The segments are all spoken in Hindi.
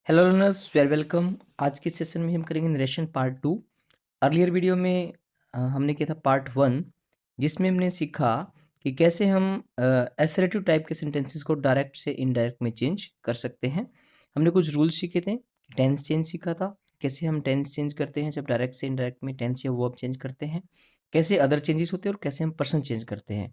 Hello learners well welcome. आज के सेशन में हम करेंगे नरेशन पार्ट 2। अर्लियर वीडियो में हमने किया था पार्ट 1, जिसमें हमने सीखा कि कैसे हम एसरेटिव टाइप के सेंटेंसेस को डायरेक्ट से इनडायरेक्ट में चेंज कर सकते हैं। हमने कुछ रूल्स सीखे थे, टेंस चेंज सीखा था, कैसे हम टेंस चेंज करते हैं जब डायरेक्ट से इनडायरेक्ट में टेंस या वर्ब चेंज करते हैं, कैसे अदर चेंजेस होते हैं और कैसे हम पर्सन चेंज करते हैं।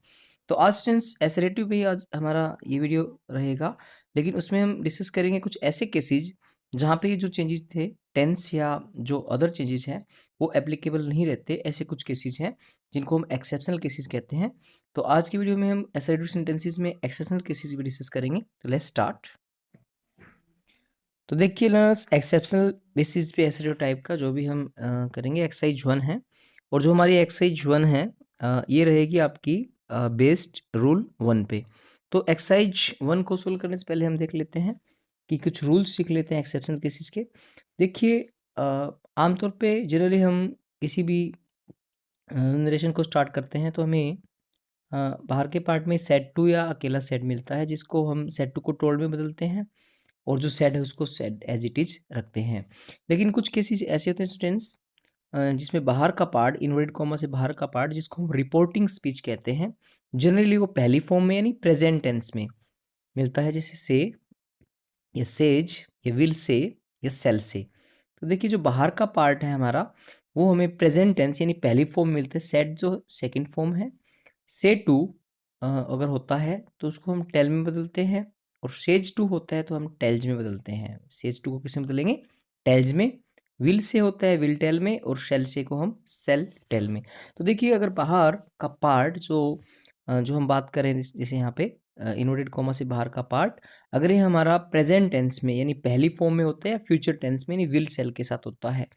तो आज स्टूडेंट्स एसरेटिव पे ही आज हमारा ये वीडियो रहेगा, लेकिन उसमें हम डिस्कस करेंगे कुछ ऐसे केसेस जहाँ पे ये जो चेंजेस थे टेंस या जो अदर चेंजेस हैं वो एप्लीकेबल नहीं रहते। ऐसे कुछ केसेस हैं जिनको हम एक्सेप्शनल केसेस कहते हैं। तो आज की वीडियो में हम एसरेटिव सेंटेंसेस में एक्सेप्शनल केसेस भी डिस्कस करेंगे। तो लेट्स स्टार्ट। तो देखिए लर्नर्स, एक्सेप्शनल बेसिस पे एसरेटिव टाइप का जो भी हम करेंगे एक्सरसाइज 1 है, और जो हमारी एक्सरसाइज 1 है ये रहेगी आपकी बेस्ड रूल 1 पे। तो एक्सरसाइज 1 को सोल्व करने से पहले हम देख लेते हैं कि कुछ रूल्स सीख लेते हैं एक्सेप्शनल केसेस के। देखिए आमतौर पे जनरली हम किसी भी नरेशन को स्टार्ट करते हैं तो हमें बाहर के पार्ट में सेड टू या अकेला सेड मिलता है, जिसको हम सेड टू को टोल्ड में बदलते हैं और जो सेड है उसको सेड एज इट इज रखते हैं। लेकिन कुछ केसेस ऐसे होते हैं स्टूडेंट्स जिसमें बाहर का पार्ट, इन्वर्टेड कॉमा से बाहर का पार्ट, जिसको हम रिपोर्टिंग स्पीच कहते हैं, जनरली वो पहली फॉर्म में यानी प्रेजेंट टेंस में मिलता है, जैसे से या सेज या विल से या सेल से। तो देखिए जो बाहर का पार्ट है हमारा वो हमें प्रेजेंट टेंस यानी पहली फॉर्म मिलता है, सेड जो सेकंड फॉर्म है, से टू अगर होता है तो उसको हम टेल में बदलते हैं, और सेज टू होता है तो हम टेल्ज में बदलते हैं। सेज टू को किस में बदलेंगे? टेल्ज में। विल से होता है विल टेल में, और शेल से को हम सेल टेल में। तो देखिए अगर बाहर का पार्ट जो हम बात करें जैसे यहाँ पे इन्वर्टेड कॉमा से बाहर का पार्ट, अगर ये हमारा प्रेजेंट टेंस में यानी पहली फॉर्म में होता है या फ्यूचर टेंस में यानी विल सेल के साथ होता है,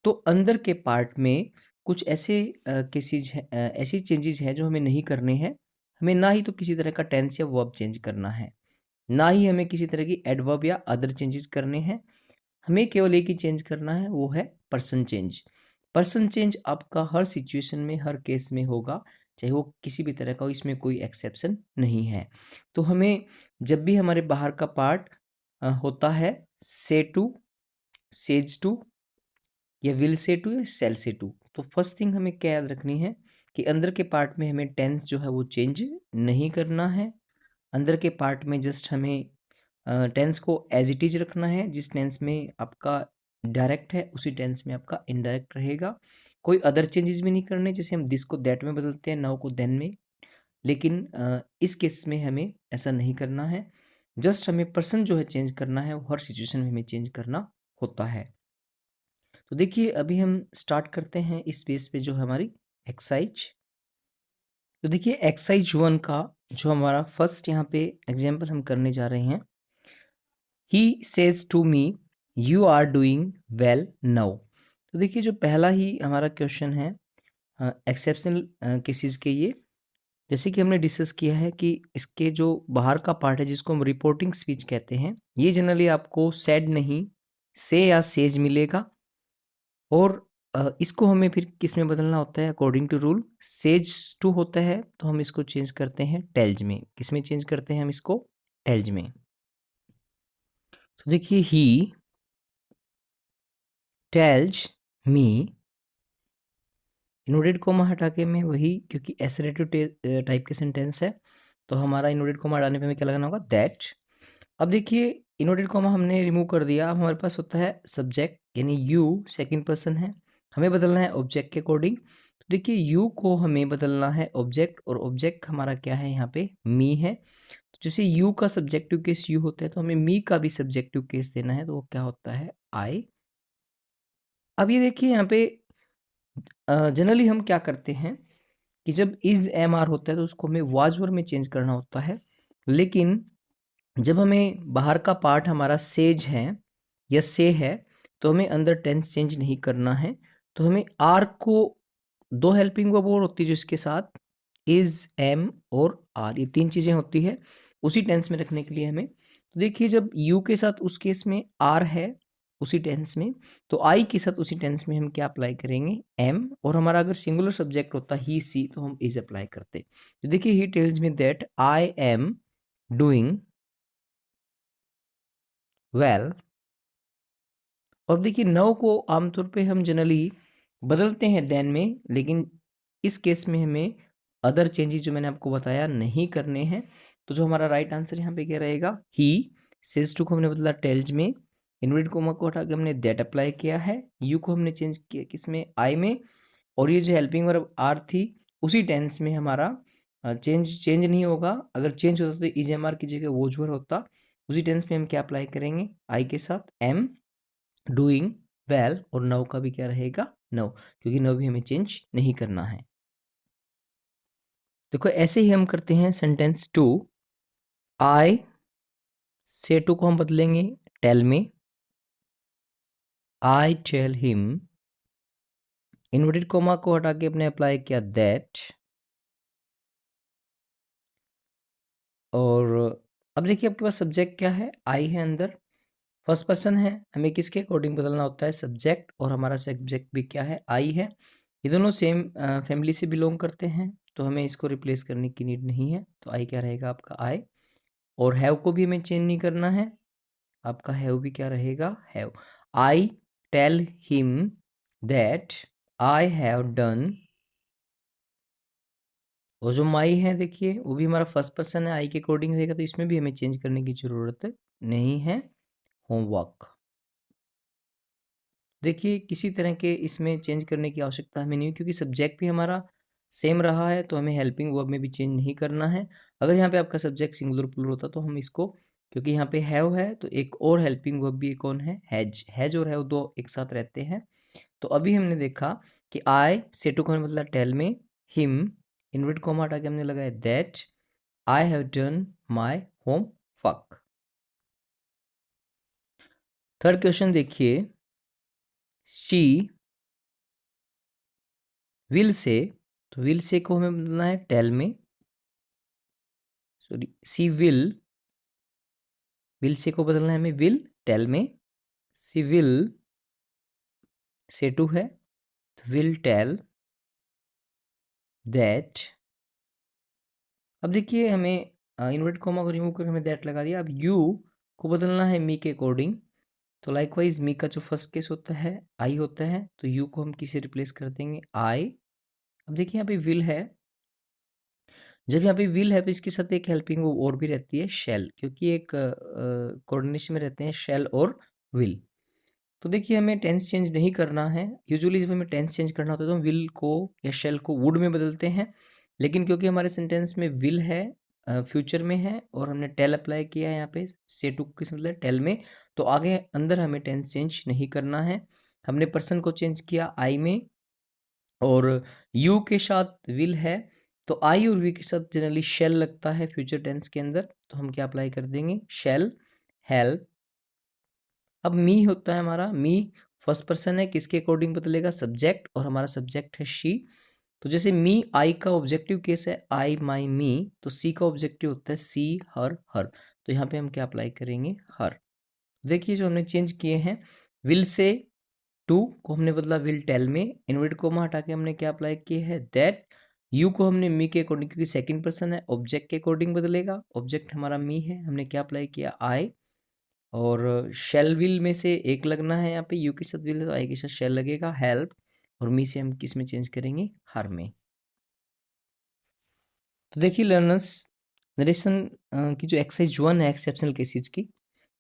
तो अंदर के पार्ट में कुछ ऐसे केसेज हैं, ऐसी चेंजेस हैं जो हमें नहीं करने हैं। हमें ना ही तो किसी तरह का टेंस या वर्ब चेंज करना है, ना ही हमें किसी तरह की एडवर्ब या अदर चेंजेस करने हैं। हमें केवल एक ही चेंज करना है, वो है पर्सन चेंज। पर्सन चेंज आपका हर सिचुएशन में हर केस में होगा, चाहे वो किसी भी तरह का हो, इसमें कोई एक्सेप्शन नहीं है। तो हमें जब भी हमारे बाहर का पार्ट होता है से टू, सेज टू या विल से टू या सेल से टू, तो फर्स्ट थिंग हमें क्या याद रखनी है कि अंदर के पार्ट में हमें टेंस जो है वो चेंज नहीं करना है। अंदर के पार्ट में जस्ट हमें टेंस को एज इट इज रखना है। जिस टेंस में आपका डायरेक्ट है उसी टेंस में आपका इनडायरेक्ट रहेगा। कोई अदर चेंजेस भी नहीं करने, जैसे हम दिस को दैट में बदलते हैं, नाउ को देन में। लेकिन इस केस में हमें ऐसा नहीं करना है। जस्ट हमें पर्सन जो है चेंज करना है, वो हर सिचुएशन में हमें चेंज करना होता है। तो देखिए अभी हम स्टार्ट करते हैं इस पेज पे जो हमारी एक्सरसाइज। तो देखिए एक्सरसाइज 1 का जो हमारा फर्स्ट यहाँ पे एग्जाम्पल हम करने जा रहे हैं, he says to me you are doing well now. तो देखिए जो पहला ही हमारा क्वेश्चन है एक्सेप्शनल केसेस के, ये जैसे कि हमने डिस्कस किया है कि इसके जो बाहर का पार्ट है जिसको हम रिपोर्टिंग स्पीच कहते हैं, ये जनरली आपको सेड नहीं से या सेज मिलेगा, और इसको हमें फिर किस में बदलना होता है according to rule? Says to होता है तो हम इसको चेंज करते हैं टेल्ज में। किस में चेंज करते हैं हम इसको? टेल्ज में। तो देखिए ही टेल्ज मी, इन्वर्टेड कोमा हटा के मैं वही, क्योंकि एसरेटिव टाइप के सेंटेंस है तो हमारा इन्वर्टेड कोमा हटाने पे हमें क्या लगाना होगा? दैट। अब देखिए इन्वर्टेड कोमा हमने रिमूव कर दिया, अब हमारे पास होता है सब्जेक्ट यानी यू, सेकंड पर्सन है, हमें बदलना है ऑब्जेक्ट के अकॉर्डिंग। तो देखिए यू को हमें बदलना है ऑब्जेक्ट, और ऑब्जेक्ट हमारा क्या है यहाँ पे? मी है। तो जैसे यू का सब्जेक्टिव केस यू होता है तो हमें मी का भी सब्जेक्टिव केस देना है, तो वो क्या होता है? आई। अब ये देखिए यहाँ पे जनरली हम क्या करते हैं कि जब इज एम आर होता है तो उसको हमें वाज वर में चेंज करना होता है। लेकिन जब हमें बाहर का पार्ट हमारा सेज है या से है तो हमें अंदर टेंस चेंज नहीं करना है। तो हमें आर को, दो हेल्पिंग वर्ब और होती है जो इसके साथ इज एम और आर, ये तीन चीज़ें होती है उसी टेंस में रखने के लिए हमें। तो देखिए जब यू के साथ उस केस में आर है उसी टेंस में, तो आई के साथ उसी टेंस में हम क्या अप्लाई करेंगे? एम। और हमारा अगर सिंगुलर सब्जेक्ट होता ही सी तो हम इज अप्लाई करते। तो देखिए he tells me that I am doing well और देखिए नाउ को आमतौर पे हम जनरली बदलते हैं देन में, लेकिन इस केस में हमें अदर चेंजेस जो मैंने आपको बताया नहीं करने हैं। तो जो हमारा राइट आंसर यहाँ पे क्या रहेगा, ही सेज टू को हमने बदला टेल्स में, इनवर्टेड कोमा को हटा के हमने दैट अप्लाई किया है, यू को हमने चेंज किया किसमें, आई में, और ये जो हेल्पिंग वर्ब आर थी उसी टेंस में हमारा चेंज नहीं होगा। अगर चेंज होता तो इजेमआर की जगह वोजवर होता। उसी टेंस में हम क्या अप्लाई करेंगे, आई के साथ एम डूइंग वेल, और नाउ का भी क्या रहेगा, नाउ, क्योंकि नाउ भी हमें चेंज नहीं करना है। देखो ऐसे ही हम करते हैं सेंटेंस टू, आई से टू को हम बदलेंगे टेल में, I tell him, inverted comma को हटा के अपने अप्लाई किया दैट, और अब देखिए आपके पास सब्जेक्ट क्या है, आई है अंदर, फर्स्ट पर्सन है, हमें किसके अकॉर्डिंग बदलना होता है, सब्जेक्ट, और हमारा सब्जेक्ट भी क्या है, आई है। ये दोनों सेम फैमिली से बिलोंग करते हैं, तो हमें इसको रिप्लेस करने की नीड नहीं है। तो आई क्या रहेगा आपका, आई, और हैव को भी हमें चेंज नहीं करना है, आपका हैव भी क्या रहेगा, have. I tell him that I have done, और जो माई है देखिए वो भी हमारा फर्स्ट पर्सन है, आई के अकॉर्डिंग रहेगा, तो इसमें भी हमें चेंज करने की ज़रूरत नहीं है, होमवर्क। देखिए किसी तरह के इसमें चेंज करने की आवश्यकता हमें नहीं है, क्योंकि सब्जेक्ट भी हमारा सेम रहा है, तो हमें हेल्पिंग वर्ब में भी चेंज नहीं करना है। अगर यहाँ पे आपका सब्जेक्ट सिंगुलर प्लूरल होता तो हम इसको, क्योंकि यहाँ पे हैव है तो एक और हेल्पिंग वर्ब भी कौन है, हैज और हैव दो एक साथ रहते हैं। तो अभी हमने देखा कि आई से टू का मतलब टेल में, हिम इन्वर्टेड कॉमा हटा के हमने लगाया that, I have done my home work. Third question देखिए, शी विल से, तो विल से को हमें बदलना है टेल में, सॉरी सी विल से को बदलना है हमें विल टेल में, सी विल से टू है तो विल टेल दैट। अब देखिए हमें इन्वर्टेड कॉमा को रिमूव करके हमें दैट लगा दिया। अब यू को बदलना है मी के अकॉर्डिंग, तो लाइकवाइज मी का जो फर्स्ट केस होता है आई होता है, तो यू को हम किसे रिप्लेस कर देंगे, आई। अब देखिए यहाँ पे विल है, जब यहाँ पे विल है तो इसके साथ एक हेल्पिंग वो और भी रहती है शेल, क्योंकि एक कोऑर्डिनेशन में रहते हैं शेल और विल। तो देखिए हमें टेंस चेंज नहीं करना है, यूजुअली जब हमें टेंस चेंज करना होता है तो हम विल को या शेल को वुड में बदलते हैं, लेकिन क्योंकि हमारे सेंटेंस में विल है, फ्यूचर में है, और हमने टेल अप्लाई किया है यहाँ पे से टू किस मतलब टेल में, तो आगे अंदर हमें टेंस चेंज नहीं करना है। हमने पर्सन को चेंज किया आई में, और यू के साथ विल है, तो आई और वी के साथ जनरली शेल लगता है फ्यूचर टेंस के अंदर, तो हम क्या अप्लाई कर देंगे, शेल हेल्प। अब मी होता है हमारा, मी फर्स्ट पर्सन है, किसके अकॉर्डिंग बदलेगा, सब्जेक्ट, और हमारा सब्जेक्ट है शी। तो जैसे मी आई का ऑब्जेक्टिव केस है आई माई मी, तो सी का ऑब्जेक्टिव होता है सी हर। तो यहाँ पे हम क्या अप्लाई करेंगे, हर। देखिए जो हमने चेंज किए हैं, विल से टू को हमने बदला विल टेल में, इन्वर्टेड कोमा हटा के हमने क्या अप्लाई किया है, दैट। यू को हमने मी के अकॉर्डिंग, क्योंकि सेकंड पर्सन है ऑब्जेक्ट के अकॉर्डिंग बदलेगा, ऑब्जेक्ट हमारा मी है, हमने क्या अप्लाई किया, आई। और शेल विल में से एक लगना है, यहाँ पे यू के साथ विल है तो आई के साथ शेल लगेगा, हेल्प, और मी से हम किस में चेंज करेंगे, हर में। तो देखिए लर्नर्स, नरेशन की जो एक्सरसाइज 1 है एक्सेप्शनल केसेस की,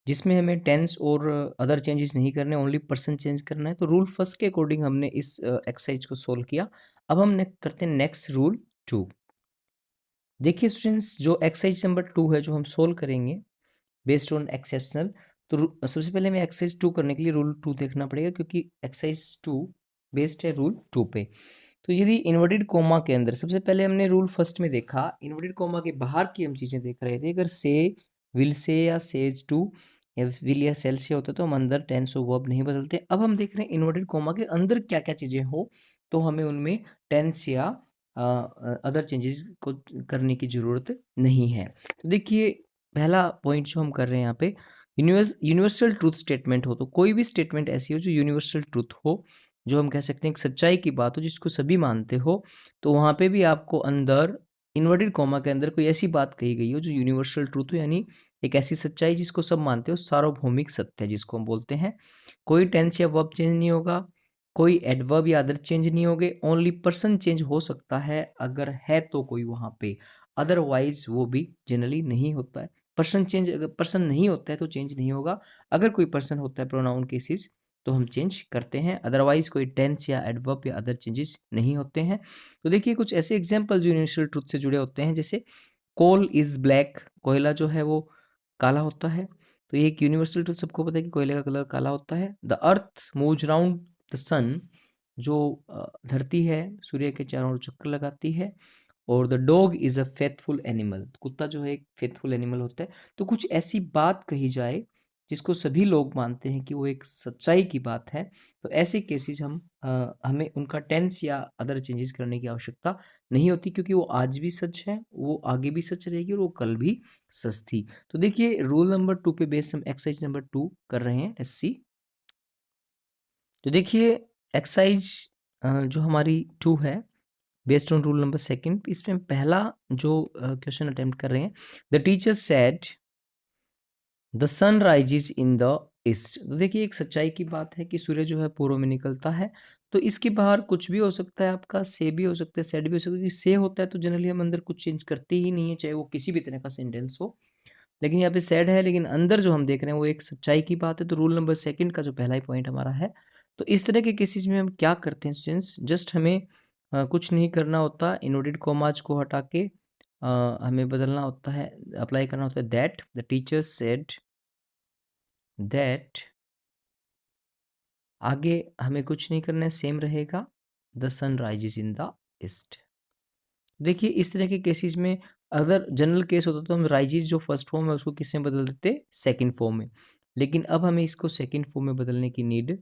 जिसमें हमें टेंस और अदर चेंजेस नहीं करने, ओनली पर्सन चेंज करना है, तो रूल फर्स्ट के अकॉर्डिंग हमने इस एक्सरसाइज को सोल्व किया। अब हम करते हैं नेक्स्ट रूल 2। देखिए स्टूडेंट्स, जो एक्सरसाइज नंबर 2 है जो हम सोल्व करेंगे बेस्ड ऑन एक्सेप्शनल, तो सबसे पहले हमें एक्सरसाइज 2 करने के लिए रूल 2 देखना पड़ेगा, क्योंकि एक्सरसाइज 2 बेस्ड है रूल 2 पे। तो यदि इन्वर्टेड कोमा के अंदर, सबसे पहले हमने रूल फर्स्ट में देखा, इन्वर्टेड कोमा के बाहर की हम चीज़ें देख रहे थे, अगर से, विल से या सेज टू या विल या सेल से होता तो हम अंदर टेंस और वर्ब नहीं बदलते। अब हम देख रहे हैं इन्वर्टेड कोमा के अंदर क्या क्या चीज़ें हो, तो हमें उनमें टेंस या अदर चेंजेस को करने की ज़रूरत नहीं है। तो देखिए पहला पॉइंट जो हम कर रहे हैं यहाँ पे, यूनिवर्सल ट्रूथ स्टेटमेंट हो, तो कोई भी स्टेटमेंट ऐसी हो जो यूनिवर्सल ट्रूथ हो, जो हम कह सकते हैं एक सच्चाई की बात हो जिसको सभी मानते हो, तो वहाँ पे भी आपको अंदर इन्वर्टेड कॉमा के अंदर कोई ऐसी बात कही गई हो जो यूनिवर्सल ट्रूथ हो, यानी एक ऐसी सच्चाई जिसको सब मानते हो, सार्वभौमिक सत्य जिसको हम बोलते हैं। कोई टेंस या वर्ब चेंज नहीं होगा, कोई एडवर्ब या अदर चेंज नहीं होंगे, ओनली पर्सन चेंज हो सकता है अगर है तो कोई वहाँ पे, अदरवाइज वो भी जनरली नहीं होता है। पर्सन चेंज, अगर पर्सन नहीं होता है तो चेंज नहीं होगा, अगर कोई पर्सन होता है प्रोनाउन केसेस तो हम चेंज करते हैं, अदरवाइज कोई टेंस या एडवर्ब या अदर चेंजेस नहीं होते हैं। तो देखिए कुछ ऐसे एग्जाम्पल जो यूनिवर्सल ट्रूथ से जुड़े होते हैं, जैसे कोल इज ब्लैक, कोयला जो है वो काला होता है। तो ये एक यूनिवर्सल ट्रूथ, सबको पता है कि कोयले का कलर काला होता है। The earth moves round the sun, जो धरती है सूर्य के चारों ओर चक्कर लगाती है। और the dog is a faithful animal, कुत्ता जो है एक फेथफुल एनिमल होता है। तो कुछ ऐसी बात कही जाए जिसको सभी लोग मानते हैं कि वो एक सच्चाई की बात है, तो ऐसे केसेस हमें उनका टेंस या अदर चेंजेस करने की आवश्यकता नहीं होती, क्योंकि वो आज भी सच है, वो आगे भी सच रहेगी और वो कल भी सच थी। तो देखिए रूल नंबर 2 पे बेस हम एक्सरसाइज नंबर 2 कर रहे हैं, लेट्स सी। तो देखिए एक्सरसाइज जो हमारी 2 है, बेस्ड ऑन रूल नंबर 2, इसमें हम पहला जो क्वेश्चन अटेम्प्ट कर रहे हैं। The teacher said the sun rises in the east. तो देखिए एक सच्चाई की बात है कि सूर्य जो है पूर्व में निकलता है। तो इसके बाहर कुछ भी हो सकता है, आपका से भी हो सकता है, सेड भी हो सकता है। से होता है तो जनरली हम अंदर कुछ चेंज करते ही नहीं है, चाहे वो किसी भी तरह का सेंटेंस हो। लेकिन यहाँ पे सैड है, लेकिन अंदर जो हम देख रहे हैं वो एक सच्चाई की बात है। तो रूल नंबर 2 का जो पहला ही पॉइंट हमारा है। तो इस तरह के केसेस में हम क्या करते हैं स्टूडेंट्स, जस्ट हमें कुछ नहीं करना होता, इनवर्टेड कॉमाज को हटा के हमें बदलना होता है, अप्लाई करना होता है that the teacher said that, आगे हमें कुछ नहीं करना है, सेम रहेगा, the sun rises in the east. देखिए इस तरह के केसेस में अगर जनरल केस होता तो हम राइजेस जो फर्स्ट फॉर्म है उसको किससे बदल देते, सेकंड फॉर्म में। लेकिन अब हमें इसको सेकंड फॉर्म में बदलने की नीड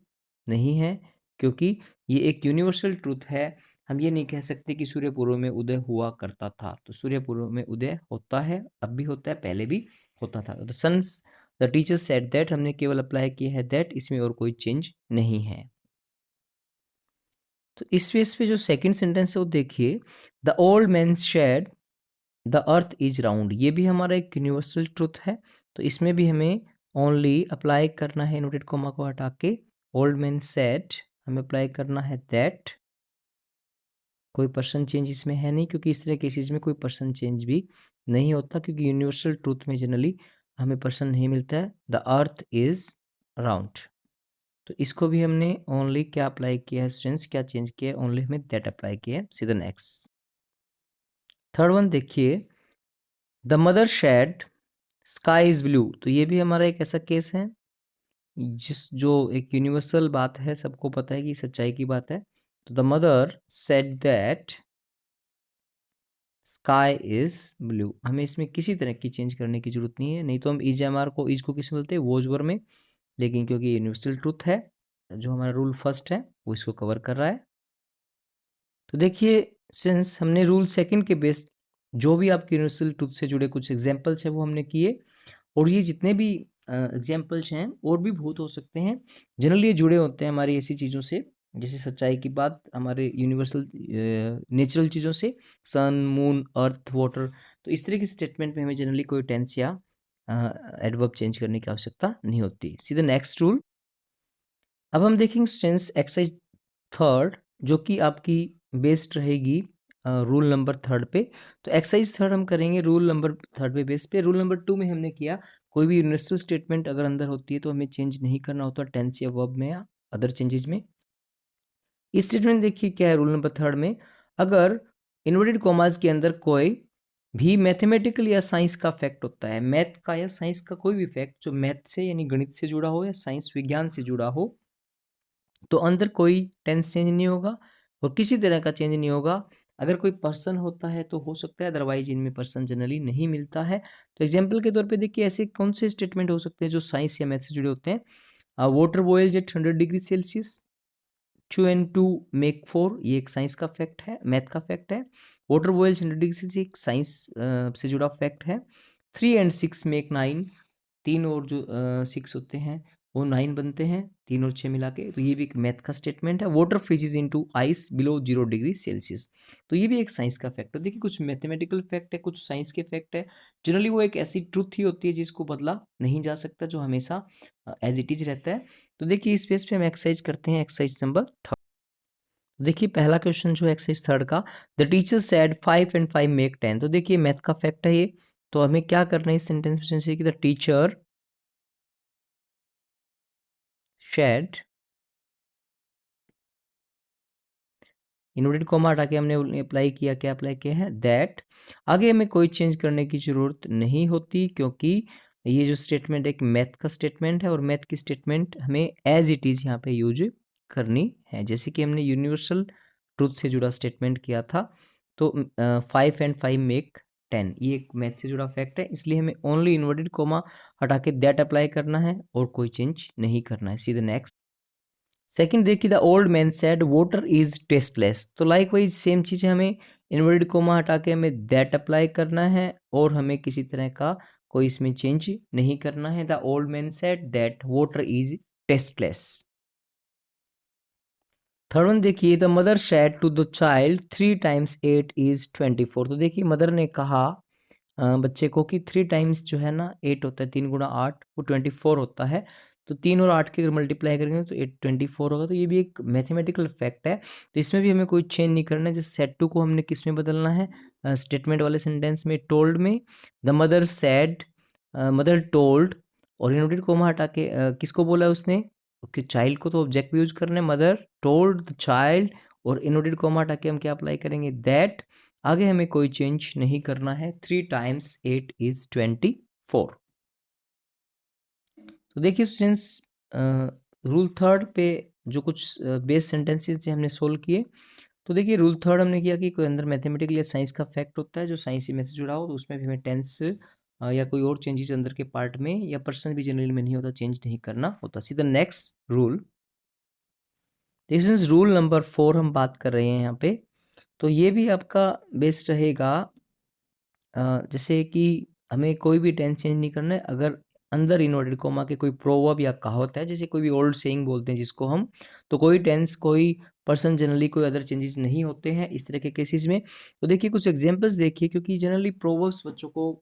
नहीं है, क्योंकि ये एक यूनिवर्सल ट्रूथ है। हम ये नहीं कह सकते कि सूर्य पूर्व में उदय हुआ करता था। तो सूर्य पूर्व में उदय होता है, अब भी होता है, पहले भी होता था। The sons the teacher said that, हमने केवल अप्लाई किया है दैट, इसमें और कोई चेंज नहीं है। तो इस बेस पे जो सेकंड सेंटेंस है वो देखिए, the old man said the earth is round, ये भी हमारा एक यूनिवर्सल ट्रुथ है। तो इसमें भी हमें ओनली अप्लाई करना है इनवर्टेड कॉमा को हटा के, ओल्ड मैन सेड हमें अप्लाई करना है दैट, कोई पर्सन चेंज इसमें है नहीं, क्योंकि इस तरह केसेस में कोई पर्सन चेंज भी नहीं होता, क्योंकि यूनिवर्सल ट्रूथ में जनरली हमें पर्सन नहीं मिलता है। द अर्थ इज राउंड, तो इसको भी हमने ओनली क्या अप्लाई किया है स्टूडेंट्स, क्या चेंज किया है, ओनली हमें दैट अप्लाई किया है। See the next third one देखिए, the mother said sky is blue. तो ये भी हमारा एक ऐसा केस है जो एक यूनिवर्सल बात है, सबको पता है कि सच्चाई की बात है। तो the mother said that sky is blue, हमें इसमें किसी तरह की चेंज करने की जरूरत नहीं है। नहीं तो हम इज को इज को किस में बोलते हैं, वोज वर में। लेकिन क्योंकि यूनिवर्सल ट्रूथ है, जो हमारा रूल फर्स्ट है वो इसको कवर कर रहा है। तो देखिए सिंस हमने रूल सेकंड के बेस्ड जो भी आपके यूनिवर्सल ट्रूथ से जुड़े कुछ एग्जांपल्स हैं वो हमने किए, और ये जितने भी एग्जांपल्स हैं और भी बहुत हो सकते हैं, जनरली ये जुड़े होते हैं हमारी ऐसी चीज़ों से, जैसे सच्चाई की बात, हमारे यूनिवर्सल नेचुरल चीज़ों से, सन मून अर्थ वाटर। तो इस तरह की स्टेटमेंट में हमें जनरली कोई टेंस या एडवर्ब चेंज करने की आवश्यकता नहीं होती। सी द नेक्स्ट रूल। अब हम देखेंगे स्टूडेंट्स एक्सरसाइज थर्ड, जो कि आपकी बेस्ड रहेगी रूल नंबर थर्ड पे। तो एक्सरसाइज थर्ड हम करेंगे रूल नंबर थर्ड पे बेस पे। रूल नंबर 2 में हमने किया, कोई भी यूनिवर्सल स्टेटमेंट अगर अंदर होती है तो हमें चेंज नहीं करना होता टेंस या वर्ब में या अदर चेंजेस में। इस स्टेटमेंट देखिए क्या है रूल नंबर थर्ड में, अगर इन्वर्टेड कॉमास के अंदर कोई भी मैथमेटिकल या साइंस का फैक्ट होता है, मैथ का या साइंस का कोई भी फैक्ट जो मैथ से यानी गणित से जुड़ा हो या साइंस विज्ञान से जुड़ा हो, तो अंदर कोई टेंस चेंज नहीं होगा और किसी तरह का चेंज नहीं होगा। अगर कोई पर्सन होता है तो हो सकता है, अदरवाइज इनमें पर्सन जनरली नहीं मिलता है। तो एग्जाम्पल के तौर पे देखिए ऐसे कौन से स्टेटमेंट हो सकते हैं जो साइंस या मैथ से जुड़े होते हैं। Water boils at 100 degree Celsius, 2 and 2 make 4, ये एक साइंस का फैक्ट है, मैथ का फैक्ट है। वाटर बॉयल्स 100 डिग्री एक साइंस से जुड़ा फैक्ट है। 3 and 6 मेक 9, 3 और जो 6 होते हैं वो 9 बनते हैं 3 और 6 मिला के। तो ये भी एक मैथ का स्टेटमेंट है। Water फ्रीजेज into ice below 0 degree Celsius. तो ये भी एक साइंस का फैक्ट है। देखिए कुछ मैथमेटिकल फैक्ट है, कुछ साइंस के फैक्ट है। जनरली वो एक ऐसी ट्रुथ ही होती है जिसको बदला नहीं जा सकता, जो हमेशा एज इट इज रहता है। तो देखिए इस पेज पे हम एक्सरसाइज करते हैं, एक्सरसाइज नंबर 3। देखिए पहला क्वेश्चन जो है एक्सरसाइज 3 का, the teacher said 5 and 5 make 10। तो देखिए मैथ का फैक्ट है ये। तो हमें क्या करना है इस सेंटेंस में, जैसे कि the teacher said, inverted comma हटा के हमने अप्लाई किया, क्या अप्लाई किया है, दैट। आगे हमें कोई चेंज करने की ज़रूरत नहीं होती, क्योंकि ये जो स्टेटमेंट एक मैथ का स्टेटमेंट है और मैथ की स्टेटमेंट हमें एज इट इज़ यहाँ पे यूज करनी है। जैसे कि हमने यूनिवर्सल ट्रूथ से जुड़ा स्टेटमेंट किया था। तो 5 and 5 मेक 10, ये एक मैथ से जुड़ा फैक्ट है, इसलिए हमें ओनली इन्वर्टेड कॉमा हटा के दैट अप्लाई करना है और कोई चेंज नहीं करना है। See the next. सेकंड देखिए, the old man said water is tasteless. तो लाइक वाइज सेम चीज़ है, हमें इन्वर्टेड कोमा हटा के हमें दैट अप्लाई करना है और हमें किसी तरह का कोई इसमें चेंज नहीं करना है। The old man said that water is tasteless. Third one देखिए, the mother said to the child 3 times 8 is 24। तो देखिए मदर ने कहा बच्चे को कि 3 टाइम्स जो है ना 8 होता है, 3 गुणा 8 वो 24 होता है। तो 3 और 8 के अगर मल्टीप्लाई करेंगे तो 8 24 होगा। तो ये भी एक मैथमेटिकल फैक्ट है। तो इसमें भी हमें कोई चेंज नहीं करना है। जैसे सेड टू को हमने किस में बदलना है, स्टेटमेंट वाले सेंटेंस में टोल्ड में। The mother said, mother told, और इन्वर्टेड कोमा हटा के किसको बोला है उसने, ओके चाइल्ड को। तो ऑब्जेक्ट भी यूज करना है, मदर टोल्ड द चाइल्ड, और इन्वर्टेड कोमा हटा के हम क्या अप्लाई करेंगे, दैट। आगे हमें कोई चेंज नहीं करना है। 3 times 8 is 24। तो देखिए स्टूडेंट्स, रूल थर्ड पे जो कुछ बेस सेंटेंसेस थे हमने सोल्व किए। तो देखिए रूल थर्ड हमने किया कि कोई अंदर मैथमेटिकल या साइंस का फैक्ट होता है जो साइंस में से जुड़ा हो, तो उसमें भी हमें टेंस या कोई और चेंजेस अंदर के पार्ट में या पर्सन भी जनरली में नहीं होता, चेंज नहीं करना होता। सी the next rule, this is rule number 4 हम बात कर रहे हैं यहाँ पे। तो ये भी आपका बेस्ट रहेगा। जैसे कि हमें कोई भी टेंस चेंज नहीं करना है अगर अंदर इन्वर्टेड कोमा के कोई प्रोवर्ब या कहावत है, जैसे कोई भी ओल्ड सेइंग बोलते हैं जिसको हम, तो कोई टेंस कोई पर्सन जनरली कोई अदर चेंजेस नहीं होते हैं इस तरह के केसेस में। तो देखिए कुछ एग्जांपल्स देखिए, क्योंकि जनरली प्रोवर्ब्स बच्चों को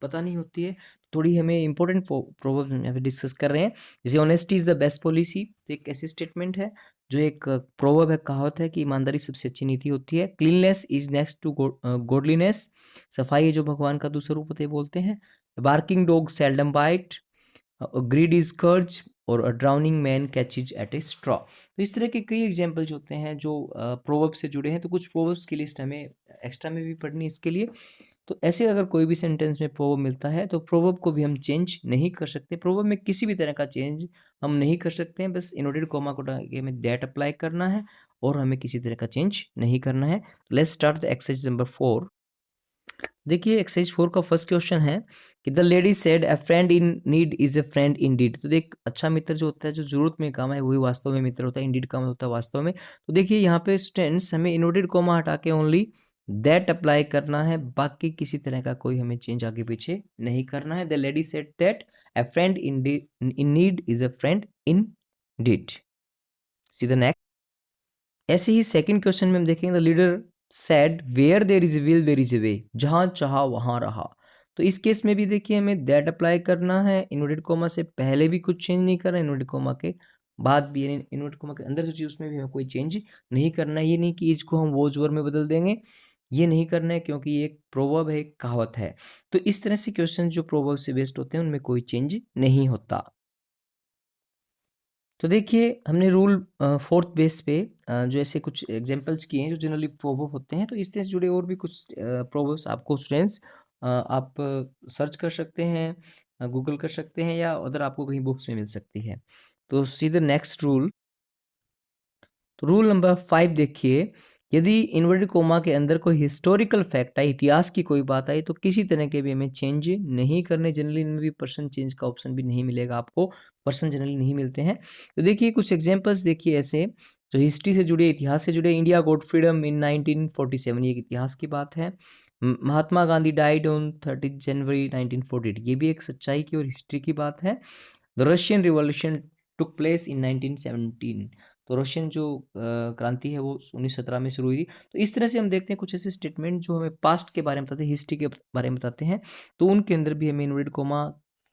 पता नहीं होती है, थोड़ी हमें इंपॉर्टेंट प्रोवर्ब्स यहाँ पे डिस्कस कर रहे हैं। जैसे honesty is the best policy, तो एक ऐसी स्टेटमेंट है जो एक प्रोवर्ब है, कहावत है कि ईमानदारी सबसे अच्छी नीति होती है। Cleanness is next to godliness, सफाई है जो भगवान का दूसरा रूप होता है बोलते हैं। Barking dog seldom bite, greed is curse, और a drowning man catches at a straw. तो इस तरह के कई एग्जाम्पल्स होते हैं जो प्रोवर्ब से जुड़े हैं। तो कुछ प्रोवर्ब्स की लिस्ट हमें एक्स्ट्रा में भी पढ़नी है इसके लिए। तो ऐसे अगर कोई भी सेंटेंस में प्रोवर्ब मिलता है तो प्रोवर्ब को भी हम चेंज नहीं कर सकते। प्रोवर्ब में किसी भी तरह का चेंज हम नहीं कर सकते हैं, बस इन्वर्टेड कॉमा को हटा के हमें दैट अप्लाई करना है और हमें किसी तरह का चेंज नहीं करना है। Let's start the exercise number 4। देखिए एक्सरसाइज 4 का फर्स्ट क्वेश्चन है कि the lady said a friend in need is a friend in deed. तो देख अच्छा मित्र जो होता है जो जरूरत में काम है वही वास्तव में मित्र होता है, इंडीड काम होता है वास्तव में। तो देखिए यहाँ पे स्टूडेंट्स हमें इन्वर्टेड कॉमा हटा के ओनली दैट अप्लाई करना है, बाकी किसी तरह का कोई हमें चेंज आगे पीछे नहीं करना है। The lady said that a friend in need is a friend in deed. See the next. ऐसे ही सेकंड क्वेश्चन में हम देखेंगे, the leader said where there is will there is a way, जहां चाहा वहां रहा। तो इस केस में भी देखिए हमें दैट अप्लाई करना है। इन्वर्टेड कोमा से पहले भी कुछ चेंज नहीं करना, इन्वर्टेड कोमा के बाद भी, यानी इन्वर्टेड कोमा के अंदर जो चीज उसमें भी हमें कोई चेंज नहीं करना है। ये नहीं कि इसको हम वॉज वर में बदल देंगे, ये नहीं करना है, क्योंकि ये एक प्रोवर्ब है, एक कहावत है। तो इस तरह से क्वेश्चन जो प्रोवर्ब से बेस्ड होते हैं उनमें कोई चेंज नहीं होता। तो देखिए हमने रूल फोर्थ बेस पे जो ऐसे कुछ एग्जांपल्स किए हैं जो जनरली प्रोवर्ब होते हैं। तो इस तरह से जुड़े और भी कुछ प्रोवर्ब्स आपको स्टूडेंट्स आप सर्च कर सकते हैं, गूगल कर सकते हैं, या अदर आपको कहीं बुक्स में मिल सकती है। तो सी द नेक्स्ट रूल। तो रूल नंबर 5 देखिए, यदि इन्वर्टेड कोमा के अंदर कोई हिस्टोरिकल फैक्ट आई, इतिहास की कोई बात आई, तो किसी तरह के भी हमें चेंज नहीं करने। जनरली इनमें भी पर्सन चेंज का ऑप्शन भी नहीं मिलेगा आपको, पर्सन जनरली नहीं मिलते हैं। तो देखिए कुछ एग्जांपल्स देखिए ऐसे जो हिस्ट्री से जुड़े, इतिहास से जुड़े। इंडिया गॉट फ्रीडम इन 1947, ये एक इतिहास की बात है। महात्मा गांधी डाइड ऑन 30 जनवरी 1948, ये भी एक सच्चाई की और हिस्ट्री की बात है। The Russian revolution took place in 1917। तो रशियन जो क्रांति है वो 1917 में शुरू हुई। तो इस तरह से हम देखते हैं कुछ ऐसे स्टेटमेंट जो हमें पास्ट के बारे में बताते हैं, हिस्ट्री के बारे में बताते हैं, तो उनके अंदर भी हमें इन्वर्टेड कोमा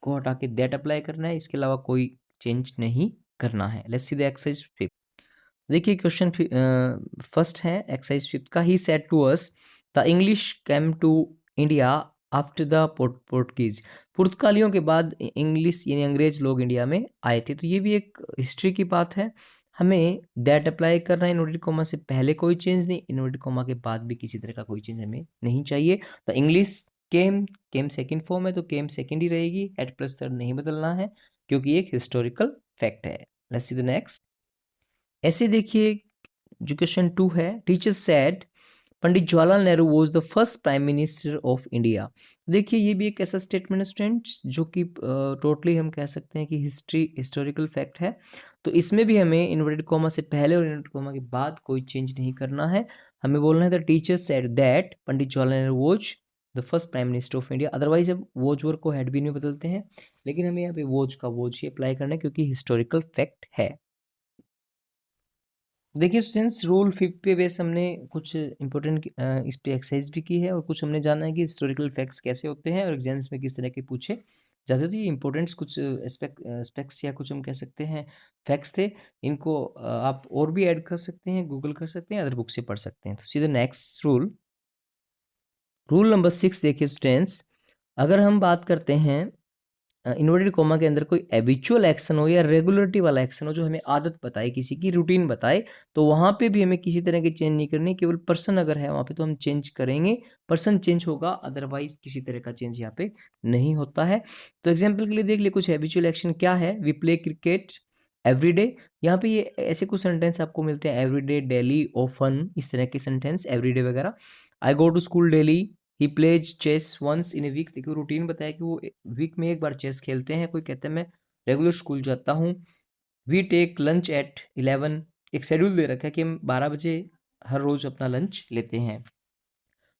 को हटा के दैट अप्लाई करना है, इसके अलावा कोई चेंज नहीं करना है। Let's see the exercise 5। देखिए क्वेश्चन फर्स्ट है एक्सरसाइज 5 का। He said to us the English came to India after the Portuguese. पुर्तगालियों के बाद इंग्लिश यानी अंग्रेज लोग इंडिया में आए थे। तो ये भी एक हिस्ट्री की बात है। हमें दैट अप्लाई करना है। इन्वर्टेड कोमा से पहले कोई चेंज नहीं, इन्वर्टेड कोमा के बाद भी किसी तरह का कोई चेंज हमें नहीं चाहिए। The English came second form है तो केम सेकंड ही रहेगी, एट प्लस थर्ड नहीं बदलना है क्योंकि एक हिस्टोरिकल फैक्ट है। Let's see the next. ऐसे देखिए जो क्वेश्चन 2 है, teacher said Pandit Jawaharlal Nehru was the first prime minister of India. देखिए ये भी एक ऐसा स्टेटमेंट है स्टूडेंट्स जो कि टोटली हम कह सकते हैं कि हिस्टोरिकल फैक्ट है। तो इसमें भी हमें इन्वर्टेड कोमा से पहले और इन्वर्टेड कोमा के बाद कोई चेंज नहीं करना है। हमें बोलना है the teacher said that Pandit Jawaharlal Nehru was the first prime minister of India. Otherwise अब वॉज वर्ड को हैड भी नहीं बदलते हैं, लेकिन हमें यहाँ पे वॉज का वॉज ही अप्लाई करना है क्योंकि हिस्टोरिकल फैक्ट है। देखिए स्टूडेंट्स रूल 5 पे बेस हमने कुछ इंपॉर्टेंट इस पे एक्सरसाइज भी की है और कुछ हमने जाना है कि हिस्टोरिकल फैक्ट्स कैसे होते हैं और एग्जाम्स में किस तरह के पूछे जाते। तो ये इंपॉर्टेंट्स कुछ एस्पेक्ट्स या कुछ हम कह सकते हैं फैक्ट्स थे। इनको आप और भी ऐड कर सकते हैं, गूगल कर सकते हैं, अदर बुक से पढ़ सकते हैं। तो सीधे नेक्स्ट रूल नंबर 6 देखिए स्टूडेंट्स। अगर हम बात करते हैं इन्वर्टेड कोमा के अंदर कोई हैबिचुअल एक्शन हो या रेगुलरिटी वाला एक्शन हो जो हमें आदत बताए, किसी की रूटीन बताए, तो वहाँ पे भी हमें किसी तरह की चेंज नहीं करनी। केवल पर्सन अगर है वहाँ पे तो हम चेंज करेंगे, पर्सन चेंज होगा, अदरवाइज किसी तरह का चेंज यहाँ पे नहीं होता है। तो एग्जाम्पल के लिए देख लिए कुछ हैबिचुअल एक्शन क्या है। We play cricket everyday. यहाँ पे ये ऐसे कुछ सेंटेंस आपको मिलते हैं, एवरीडे, डेली, ऑफन, इस तरह के सेंटेंस, एवरीडे वगैरह। I go to school daily, he plays chess once in a week. देखो रूटीन बताया कि वो वीक में एक बार चेस खेलते हैं। कोई कहता है मैं रेगुलर स्कूल जाता हूँ। We take lunch at 11। एक शेड्यूल दे रखा है कि हम 12 बजे हर रोज अपना लंच लेते हैं।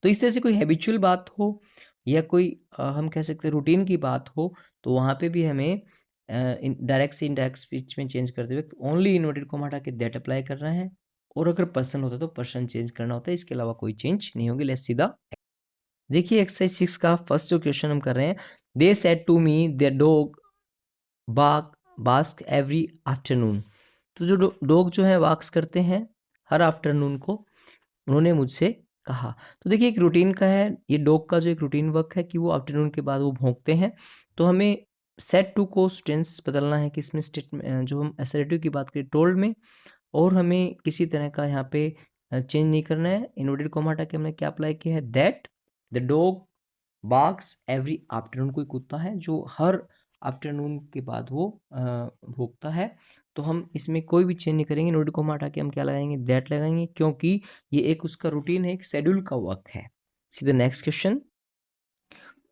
तो इस तरह से कोई हैबिचुअल बात हो या कोई हम कह सकते हैं रूटीन की बात हो, तो वहाँ पे भी हमें डायरेक्ट से इनडायरेक्ट स्पीच में चेंज करते वक्त ओनली इन्वर्टेड कोमा हटा के दैट अप्लाई करना है, और अगर पर्सन होता है तो पर्सन चेंज करना होता है, इसके अलावा कोई चेंज नहीं होगी। लेट्स सीधा देखिए एक्सरसाइज 6 का फर्स्ट जो क्वेश्चन हम कर रहे हैं। They said to me their dog barks every afternoon. तो जो डॉग जो है वाक्स करते हैं हर आफ्टरनून को, उन्होंने मुझसे कहा। तो देखिए एक रूटीन का है, ये डॉग का जो एक रूटीन वर्क है कि वो आफ्टरनून के बाद वो भौंकते हैं। तो हमें सेड टू को टेंस बदलना है कि इसमें स्टेटमेंट जो हम असर्टिव की बात करें टोल्ड में, और हमें किसी तरह का यहाँ पे चेंज नहीं करना है। इन्वर्टेड कोमा हटा के हमने क्या अप्लाई किया है, that the dog barks every afternoon. कोई कुत्ता है जो हर आफ्टरनून के बाद वो भोंकता है। तो हम इसमें कोई भी चेंज नहीं करेंगे, इन्वर्टेड कोमा हटा के हम क्या लगाएंगे, दैट लगाएंगे, क्योंकि ये एक उसका रूटीन है, एक शेड्यूल का वर्क है। सीधे next question.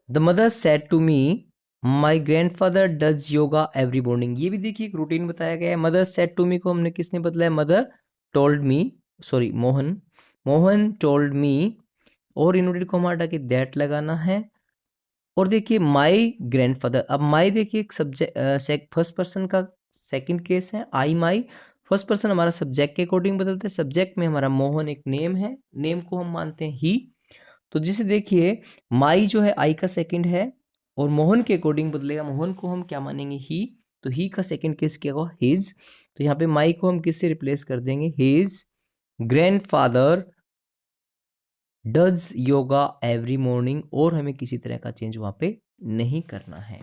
The mother said to me my grandfather does yoga every morning. ये भी देखिए एक रूटीन बताया गया है। मदर सेड टू मी को हमने किसने बदला है, mother told me, sorry Mohan told me, और इन्वर्टेड कोमा हटा के दैट लगाना है। और देखिए माई ग्रैंडफादर, अब माई देखिए एक सब्जेक्ट फर्स्ट पर्सन का सेकंड केस है। आई माई फर्स्ट पर्सन हमारा सब्जेक्ट के अकॉर्डिंग बदलते हैं। सब्जेक्ट में हमारा मोहन एक नेम है, नेम को हम मानते हैं ही। तो जिसे देखिए माई जो है आई का सेकंड है और मोहन के अकॉर्डिंग बदलेगा। मोहन को हम क्या मानेंगे, ही। तो ही का सेकंड केस क्या होगा, हिज। तो यहाँ पे माई को हम किससे रिप्लेस कर देंगे, his grandfather does yoga every morning, और हमें किसी तरह का चेंज वहां पे नहीं करना है।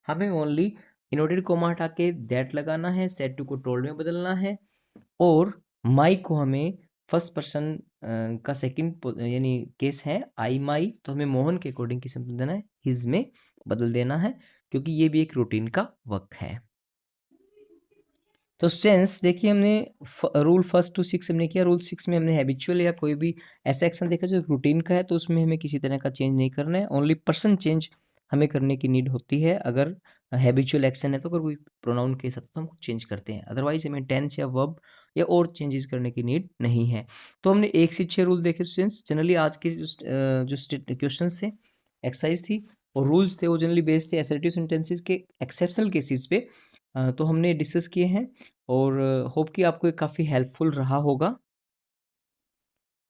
हमें ओनली इन्वर्टेड कोमा हटा के दैट लगाना है, सेड टू को टोल्ड में बदलना है, और माई को हमें फर्स्ट पर्सन का सेकंड यानी केस है आई माई, तो हमें मोहन के अकॉर्डिंग किस में बदल देना है, हिज में बदल देना है, क्योंकि ये भी एक रूटीन का वर्क है। तो स्टेंस देखिए हमने रूल 1 to 6 हमने किया। रूल 6 में हमने हैबिचुअल या कोई भी ऐसा एक्शन देखा जो रूटीन का है, तो उसमें हमें किसी तरह का चेंज नहीं करना है, ओनली पर्सन चेंज हमें करने की नीड होती है। अगर हैबिचुअल एक्शन है तो अगर कोई प्रोनाउन के साथ तो हम चेंज करते हैं, अदरवाइज हमें टेंस या वर्ब या और चेंजेस करने की नीड नहीं है। तो हमने 1 से 6 रूल देखे स्टूडेंट्स। जनरली आज के जो क्वेश्चन थे एक्सरसाइज थी, और रूल्स थे वो जनरली बेस्ड थे असर्टिव सेंटेंसेस के एक्सेप्शनल केसेस पे। तो हमने डिस्कस किए हैं और होप कि आपको ये काफ़ी हेल्पफुल रहा होगा।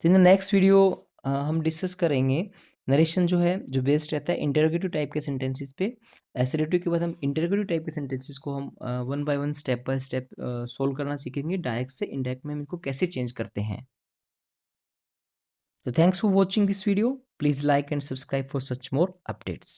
तो इन द नेक्स्ट वीडियो हम डिस्कस करेंगे नरेशन जो है जो बेस्ड रहता है इंटरोगेटिव टाइप के सेंटेंसेस पे। असर्टिव के बाद हम इंटरोगेटिव टाइप के सेंटेंसेस को हम one by one step by step solve करना सीखेंगे, डायरेक्ट से इनडायरेक्ट में हम इनको कैसे चेंज करते हैं। So thanks for watching this video. Please like and subscribe for such more updates.